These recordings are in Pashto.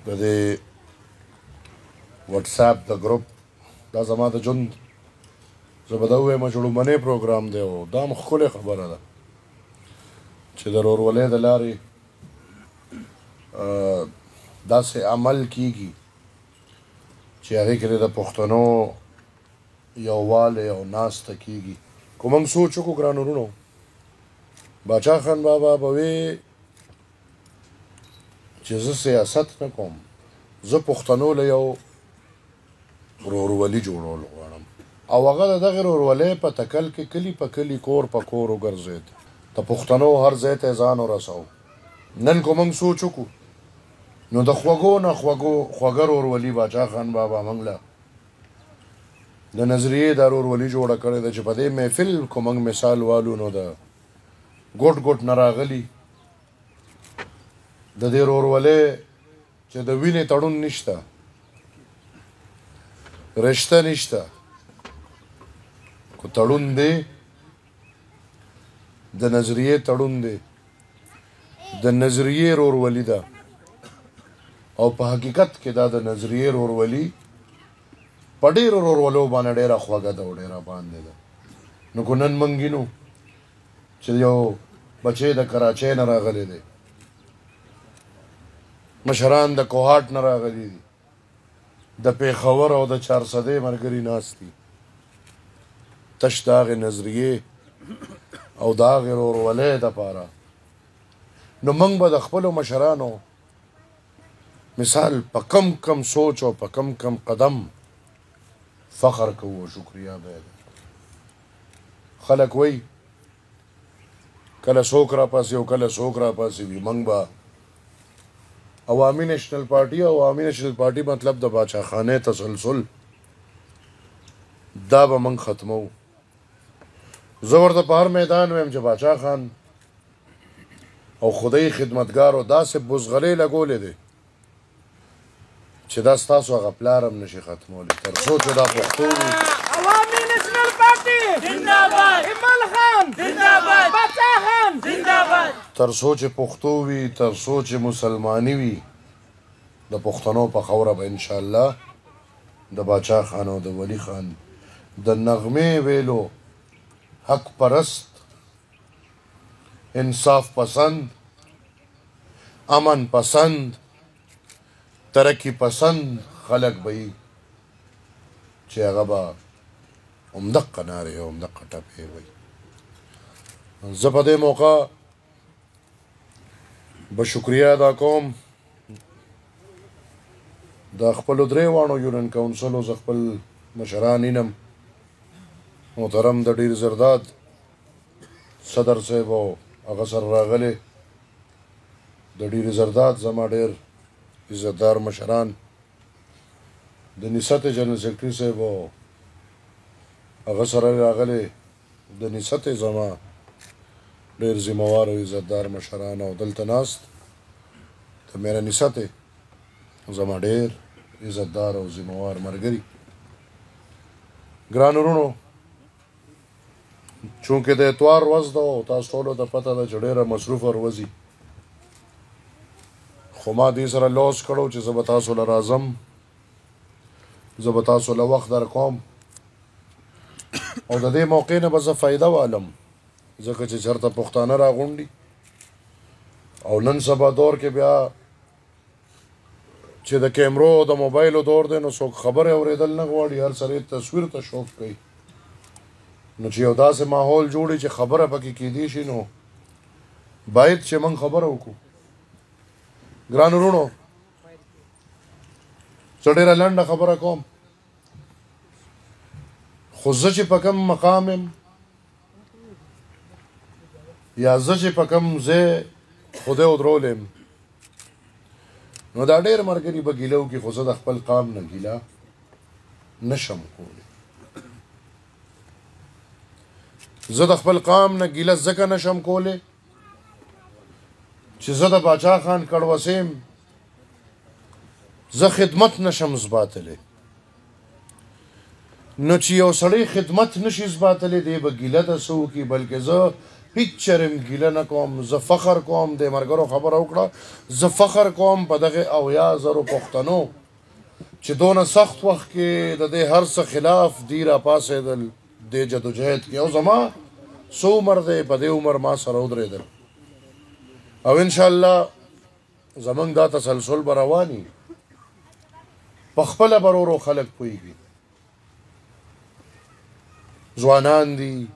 د دې واتس اپ د ګروپ دا زما د ژوند زه به دا ووایم چې لومړنی پروګرام دی او دا هم ښکلې خبره ده چې د ورورولۍ د لارې داسې عمل کیږي چې هغې کې د پښتنو یووالی او ناسته کیږي خو موږ سوچ وکړو ګرانو وروڼو باچا خان بابا به وی چې زه سیاست نه کوم زه پښتنو له یو ورورولي جوړول غواړم او هغه د دغې ورورولۍ په تکل کې کلي په کلي کور په کور وګرځېد د پښتنو هر ځای ته یې ځان ورسو نن کو موږ سوچ وکړو نو د خوږو نه خوږه ورورولي باچا خان بابا موږ له د نظریې دا ورورولي جوړه کړې ده چې په دې محفل کو موږ مثال والو نو د ګوټ ګوټ نه راغلي د دې ورورولۍ چې د وینې تړون نشته رشته نشته خو تړون دی د نظریې تړون دی د نظریې ورورولي ده او په حقیقت کې دا د نظریې ورورولي په ډېرو ورورولو باندې ډېره خوږه ده او ډېره باندې ده نو کو نن موږ وینو چې یو بچی د کراچۍ نه راغلی دی مشران د کوهاټ نه راغلي دي د پېښور او د چارسدې ملګري ناست دي تش د هغې نظریې او د هغې ورورولۍ دپاره نو موږ به د خپلو مشرانو مثال په کم کم سوچ او په کم کم قدم فخر کوو او شکریا به یې خلک وایي کله څوک راپاسي او کله څوک راپاسي وي موږ به عوامي نیشنل پارټي او عوامي نیشنل پارټي مطلب د باچا خانې تسلسل دا به موږ ختمو زه ورته په هر میدان ویم چې باچا خان او خدای خدمتګارو داسې بزغلې لګولې دی چې دا ستاسو هغه پلار هم نشي ختمولی تر څو چې دا پښتو وي عوامي نیشنل پارټي زنده‌باد ایمل خان زنده‌باد باچا خان زنده‌باد تر څو چې پښتو وي تر څو چې مسلماني وي د پښتنو په خوره به انشاءالله د باچا خان او د ولی خان د نغمې ویلو حق پرست انصاف پسند امن پسند ترقی پسند خلق به وي چې هغه به همدقه نارې او همدقه ټپې وي زه په دې موقع به شکریه ادا کوم د خپلو درې واړو یونین کونسلو زه خپل مشران وینم محترم د ډیر زرداد صدر صاحب او هغه سره راغلی د ډیر زرداد زما ډیر عزتدار مشران د نسات جنرال سیکرټري صاحب او هغه سره راغلی د نسات زما ډیر ذمہوار او عزتدار مشران او دلته ناست د میرا نسات زما ډیر عزتدار او ذمہوار ملګري ګران وروڼو چونکې د اتوار ورځ ده او تاسو ټولو ته پته ده چې ډېره مصروفه ورځ وي خو ما دې سره لوس کړو چې زه به تاسو له راځم زه به تاسو له وخت درکوم او د دې موقع نه به زه فایده والم ځکه چې چېرته پښتانه راغونډي او نن سبا دور کې بیا چې د کیمرو او د موبایلو دور دی نو څوک خبرې اورېدل نه غواړي هر سړی تصویر ته شوق کوي نو چې یو داسې ماحول جوړي چې خبره پکې کیدی شي نو باید چې موږ خبره وکړو ګرانو وروڼو زه ډېره لنډه خبره کوم خو زه چې په کوم مقام یم یا زه چې په کوم ځای خدای ودرولی یم نو دا ډېر ملګري به ګیله وکړي خو زه د خپل قام نه ګیله نشم کولی زه د خپل قام نه ګیله ځکه نشم کولی چې زه د باچا خان کړوسی یم زه خدمت نشم زباتلی نو چې یو سړی خدمت نشي زباتلی دی به ګیله د څه وکړي بلکې زه هیڅ چرم ګیله نه کوم. زه فخر کوم د ملګرو خبره وکړه، زه فخر کوم په دغه 80,000 پښتنو چې دونه سخت وخت کې د دې هر څه خلاف دی را پاسېدل د جدوجهد کې. او زما څو عمر دی په دې عمر ما سره ودرېدل، او انشاءالله زمونږ دا تسلسل به رواني. په خپله به ورو خلک پوهېږي، ځوانان دي.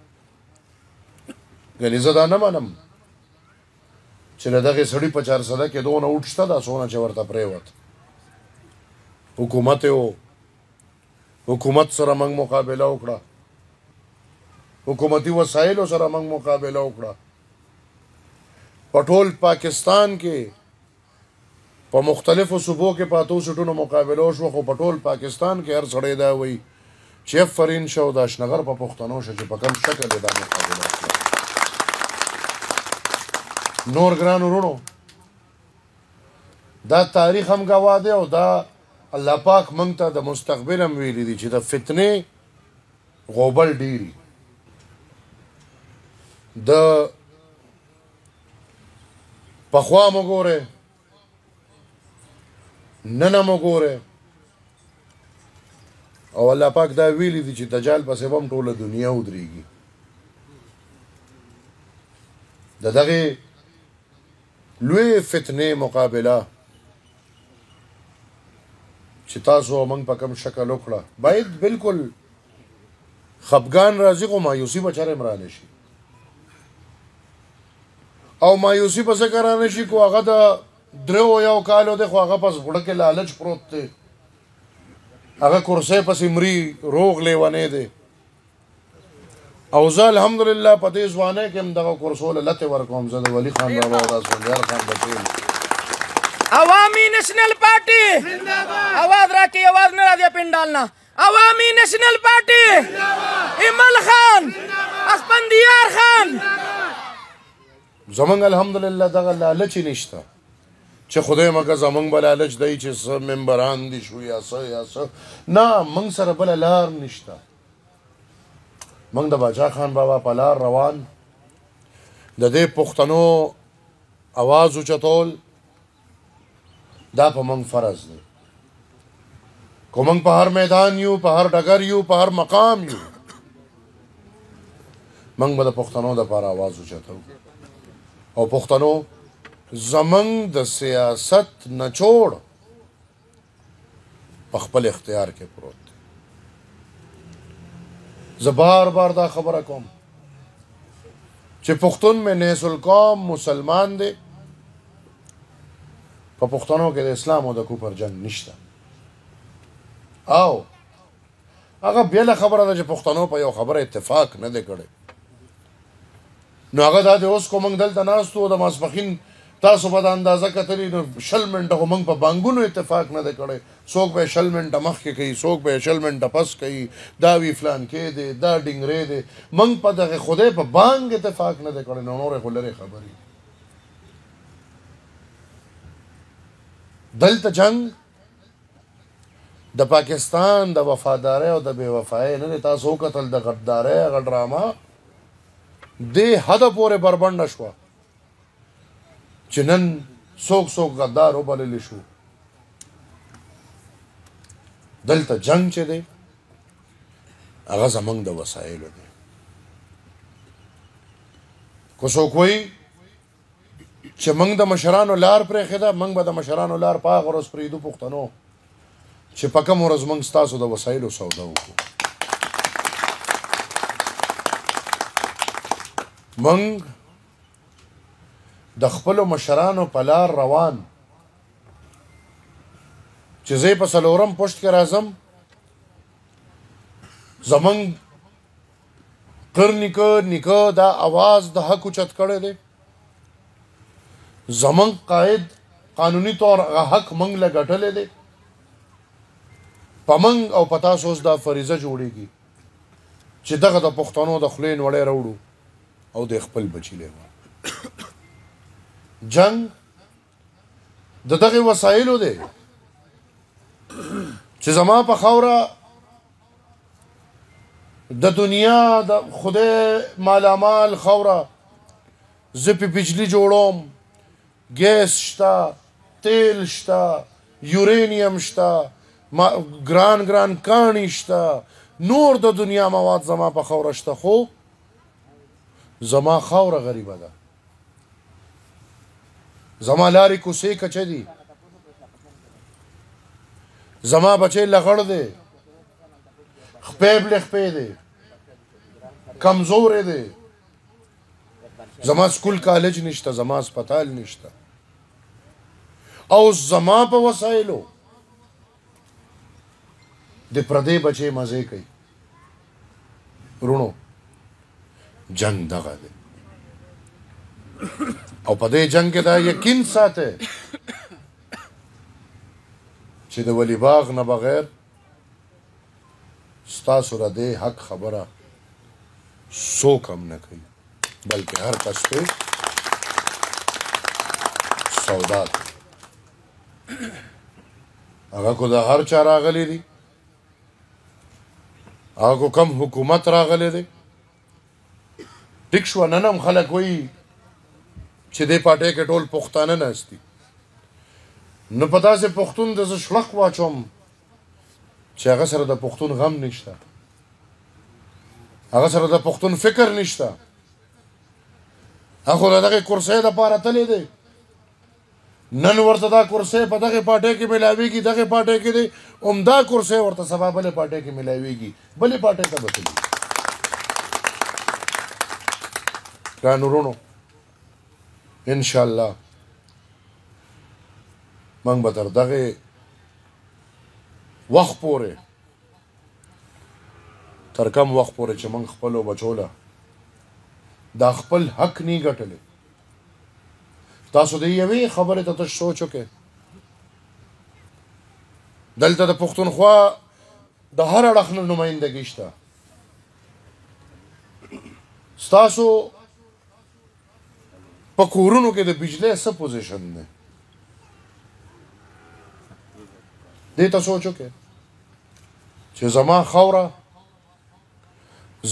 ګنې زه دا نه منم چې له دغې سړي په 400 کې دونه اوټ شته دا څونه چې ورته پرېوت. حکومت یې حکومت سره موږ مقابله وکړه، حکومتي وسایلو سره موږ مقابله وکړه. په ټول پاکستان کې په مختلفو صوبو کې په 8 سیټونو مقابله وشوه، خو په ټول پاکستان کې هر سړی دا وایي چې افرین شه او د اشنغر په پښتنو شه چې په کوم شکل یې دا مقابله وکړه. نور ګران ورونو، دا تاریخ هم ګواه دی او دا الله پاک موږ ته د مستقبل هم ویلي دي چې د فتنې غوبل ډېري. د پخوا مو ګورئ، نن مو ګورئ، او الله پاک دا ویلي دي چې دجال پسې به هم ټوله دنیا ودرېږي. د دغې لوی فتنې مقابله چې تاسو موږ په کوم شکل وکړه، باید بالکل خفګان راځي خو مایوسي به چېرې هم رانشي. او مایوسي به ځکه رانشي کو هغه د 3 کالو دی، خو هغه په زړه کې لالچ پروت دی، هغه کرسۍ پسې مري، روغ لیونی دی. او زه الحمدلله په دې ځوانۍ کې هم دغه کرسو له لتې ورکوم. زه د ولي خان بابا او د اسفندیار خان بچی. عوامی نیشنل پارٹی आवाज राखी, आवाज न राधिया पिन डालना. अवामी नेशनल पार्टी, इमल खान, اسفندیار خان. زمونږ الحمدلله دغه لالچ نشته چې خدای مګه زمونږ به لالچ دی چې څه ممبران دي شو یا څه. نه، موږ سره بله لار نشته. موږ د باچا خان بابا په لار روان. د دې پښتنو اواز اوچتول دا په موږ فرض دی. که موږ په هر میدان یو، په هر ډګر یو، په هر مقام یو، موږ به د پښتنو دپاره اواز اوچتو. او پښتنو زمونږ د سیاست نچوړ په خپل اختیار کې پروت دی. زه بار بار دا خبره کوم چې پښتون میں نیس القوم مسلمان دی. په پښتنو کې د اسلام او د کفر جنگ نشته. او هغه بیله خبره ده چې پښتنو په یو خبره اتفاق نه دی کړی. نو هغه دا دی اوس کو موږ دلته ناست وو د ماسپښین تاسو به د اندازه کتلي نو 20 منټه خو موږ په بانګونو اتفاق نه دی کړی. څوک به 20 منټه مخکې کوي، څوک به 20 منټه پس کوي، دا وی فلان کې دی، دا ډینګرې دی. موږ په دغه خدای په بانګ اتفاق نه دی کړی. نو نورې خو لرې خبرې. دلته جنگ د پاکستان د وفادارۍ او د بې وفایۍ نه دی. تاسو وکتل د غدارۍ هغه ډرامه دې حده پورې بربنډه شوه چې نن څوک غدار وبللی شو. دلته جنگ چې دی هغه زمونږ د وسایلو دی. که څوک وایي چې موږ د مشرانو لار پرېښې ده، موږ به د مشرانو لار په هغه ورځ پرېږدو پښتنو چې په کوم ورځ موږ ستاسو د وسایلو سودا وکړو. موږ د خپلو مشرانو په لار روان. چې زه په 4 پشت کې راځم، زمونږ قر نیکه دا आवाज د حق اوچت کړی دی. زمونږ قائد قانوني طور حق موږ له ګټلی دی. په موږ او په تاسو اوس دا فریضه جوړېږي چې دغه د پښتنو د خولې نوړی راوړو او د خپل بچي له جنگ د دغه وسایلو دی چې زما په خوره د دنیا د خدای مالامال خوره زه پې بجلي جوړوم، ګیس شته، تیل شته، یورینیم شته، ګران ګران کاڼي شته، نور د دنیا مواد زما په خاوره شته، خو زما خاوره غریبه ده. زما لارې کوڅې کچه دي، زما بچی لغړ دی، خپې بلې خپې دی، کمزوری دی، زما سکول کالج نشته، زما اسپتال نشته، او زما په وسایلو د پردې بچې مزې کوي. ورونو جنگ دغه دی، او په دې جنگ کې دا یقین ساته چې د ولی باغ نه بغیر ستاسو را دې حق خبره څوک هم نه کوي، بلکې هر کس پې سودا کوي. هغه کو د هر چا راغلی دي، هغه کو کم حکومت راغلی دی. ټیک شوه، نن هم خلک وایي چې دې پارټۍ کې ټول پښتانه ناست دي. نو په داسې پښتون د زه شړق واچوم چې هغه سره د پښتون غم نشته، هغه سره د پښتون فکر نشته، هغه خو د دغې کرسۍ دپاره تللی دی. نن ورته دا کرسۍ په دغې پارټۍ کې میلاویږي، دغې پارټۍ کې دی، همدا کرسۍ ورته سبا بلې پارټۍ کې میلاویږي، بلې پارټۍ ته به تلي. ګرانو وروڼو، انشاءالله موږ به تر دغې وخت پورې، تر کم وخت پورې چې موږ خپلو بچو له دا خپل حق نی ګټلی. تاسو د یوې خبرې ته تش سوچ وکړئ، دلته د پښتونخوا د هر اړخ نه نمایندګي شته. ستاسو په کورونو کې د بجلی څه پوزیشن دی؟ دې ته سوچ وکړئ چې زما خاوره،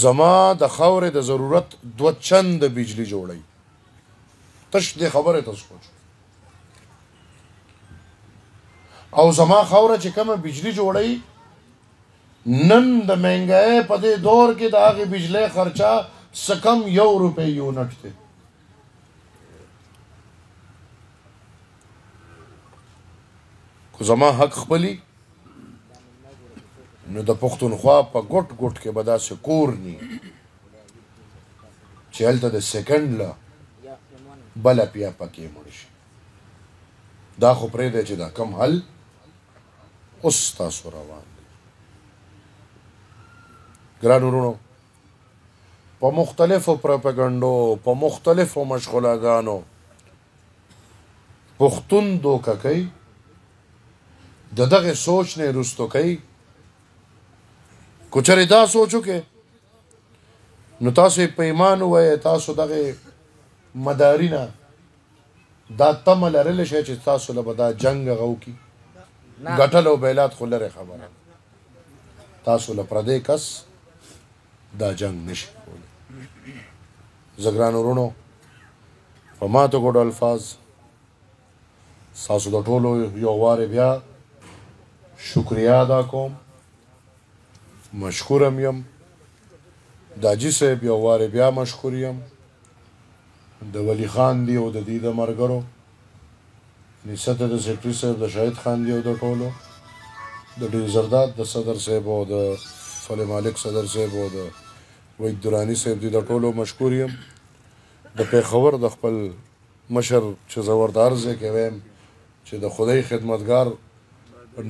زما د خاورې د ضرورت 2 چنده بجلی جوړوي. تش دې خبرې ته سوچ. او زما خاوره چې کومه بجلی جوړوي، نن د مهنګۍ په دې دور کې د هغې بجلی خرچه څه کم 1 روپۍ یونټ دی. کو زما حق خپلی، نو د پښتونخوا په ګوټ ګوټ کې به داسې کور ني چې هلته د سیکنډ له بله پیا پکې مړ شي. دا خو پرېږدی چې دا کم حل اوس تاسو روان دی. ګرانو وروڼو، په مختلفو پروپاګنډو، په مختلفو مشغولاګانو پښتون دوکه کوي، د دغې سوچ نه رستو کوي. کو چېرې دا سوچ وکړئ نو تاسو یې په ایمان ووایئ، تاسو دغې مداري نه دا تمه لرلی شئ چې تاسو له به دا جنګ هغه وکړي. ګټل او بیلات خو لرې خبره، تاسو له پردی کس دا جنګ نشي کولی. زه ګرانو وروڼو په ماتو ګډو الفاظ ستاسو د ټولو یو وارې بیا شکریه ادا کوم، مشکورم یم. د حاجي صاحب یو وارې بیا مشکور یم، د ولی خان دی او د دې د ملګرو، نسبت د سیکرټري صاحب، د شاهد خان دی او د ټولو، د ډیر زرداد د صدر صاحب او د فل مالک صدر صاحب او د وحید درانی صاحب دی، د ټولو مشکور یم. د پېښور د خپل مشر چې زه ورته عرض یې کوم چې د خدای خدمتګار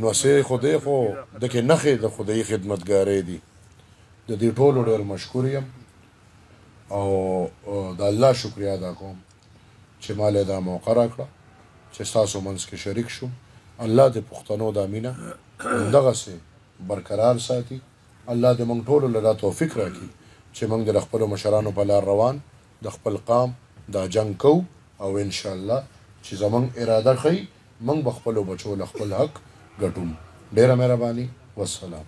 نوسې خدای خو دکې نښې د خدای خدمتګارۍ دي. د دې ټولو ډېر مشکور یم او د الله شکریه ادا کوم چې ما له دا موقع راکړه چې ستاسو منځ کې شریک شوم. الله د پښتنو دا مینه همدغسې برقرار ساتي. الله دې موږ ټولو له دا توفیق راکړي چې موږ د خپلو مشرانو په لار روان د خپل قام دا جنګ کوو، او انشاءالله چې زموږ اراده ښیي موږ به خپلو بچو له خپل حق ګټو. ډېره مهرباني، والسلام.